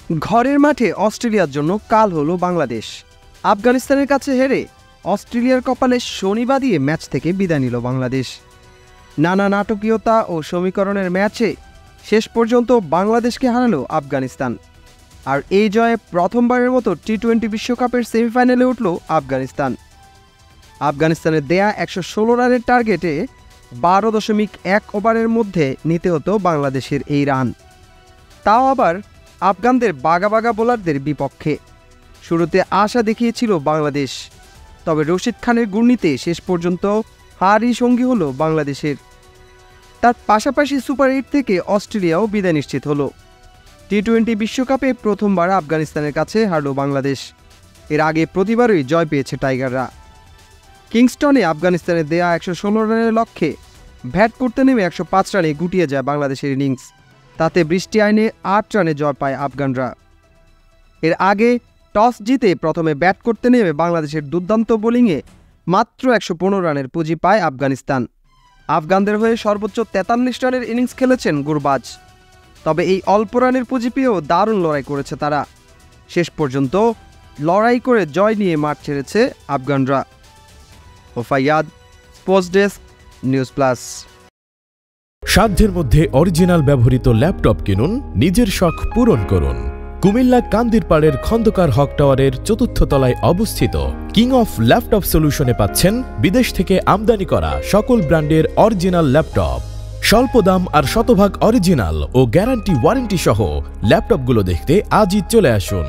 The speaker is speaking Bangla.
ঘরের মাঠে অস্ট্রেলিয়ার জন্য কাল হলো বাংলাদেশ। আফগানিস্তানের কাছে হেরে অস্ট্রেলিয়ার কপালে শনি বাঁধিয়ে ম্যাচ থেকে বিদায় নিল বাংলাদেশ। নানা নাটকীয়তা ও সমীকরণের ম্যাচে শেষ পর্যন্ত বাংলাদেশকে হারালো আফগানিস্তান। আর এই জয়ে প্রথমবারের মতো টি-20 বিশ্বকাপের সেমিফাইনালে উঠল আফগানিস্তান। আফগানিস্তানের দেয়া 116 রানের টার্গেটে 12.1 ওভারের মধ্যে নিতে হতো বাংলাদেশের এই রান, তাও আবার আফগানদের বাগা বাগা বোলারদের বিপক্ষে। শুরুতে আশা দেখিয়েছিল বাংলাদেশ, তবে রশিদ খানের ঘূর্ণিতে শেষ পর্যন্ত হারই সঙ্গী হলো বাংলাদেশের। তার পাশাপাশি সুপার 8 থেকে অস্ট্রেলিয়াও বিদায় নিশ্চিত হলো। টি-20 বিশ্বকাপে প্রথমবার আফগানিস্তানের কাছে হারল বাংলাদেশ। এর আগে প্রতিবারই জয় পেয়েছে টাইগাররা। কিংস্টনে আফগানিস্তানের দেয়া 116 রানের লক্ষ্যে ব্যাট করতে নেমে 105 রানে গুটিয়ে যায় বাংলাদেশের ইনিংস। তাতে বৃষ্টি আইনে 8 রানে জয় পায় আফগানরা। এর আগে টস জিতে প্রথমে ব্যাট করতে নেমে বাংলাদেশের দুর্দান্ত বোলিংয়ে মাত্র 115 রানের পুঁজি পায় আফগানিস্তান। আফগানদের হয়ে সর্বোচ্চ 43 রানের ইনিংস খেলেছেন গুরবাজ। তবে এই অল্প রানের পুঁজি পেয়েও দারুণ লড়াই করেছে তারা। শেষ পর্যন্ত লড়াই করে জয় নিয়ে মাঠ ছেড়েছে আফগানরা। ওফাইয়াদ, স্পোর্টস ডেস্ক, নিউজ প্লাস। সাধ্যের মধ্যে অরিজিনাল ব্যবহৃত ল্যাপটপ কিনুন, নিজের শখ পূরণ করুন। কুমিল্লা কান্দিরপাড়ের খন্দকার হক টাওয়ারের 4র্থ তলায় অবস্থিত কিং অফ ল্যাপটপ সলিউশনে পাচ্ছেন বিদেশ থেকে আমদানি করা সকল ব্র্যান্ডের অরিজিনাল ল্যাপটপ। স্বল্প দাম আর শতভাগ অরিজিনাল ও গ্যারান্টি ওয়ারেন্টি সহ ল্যাপটপগুলো দেখতে আজই চলে আসুন।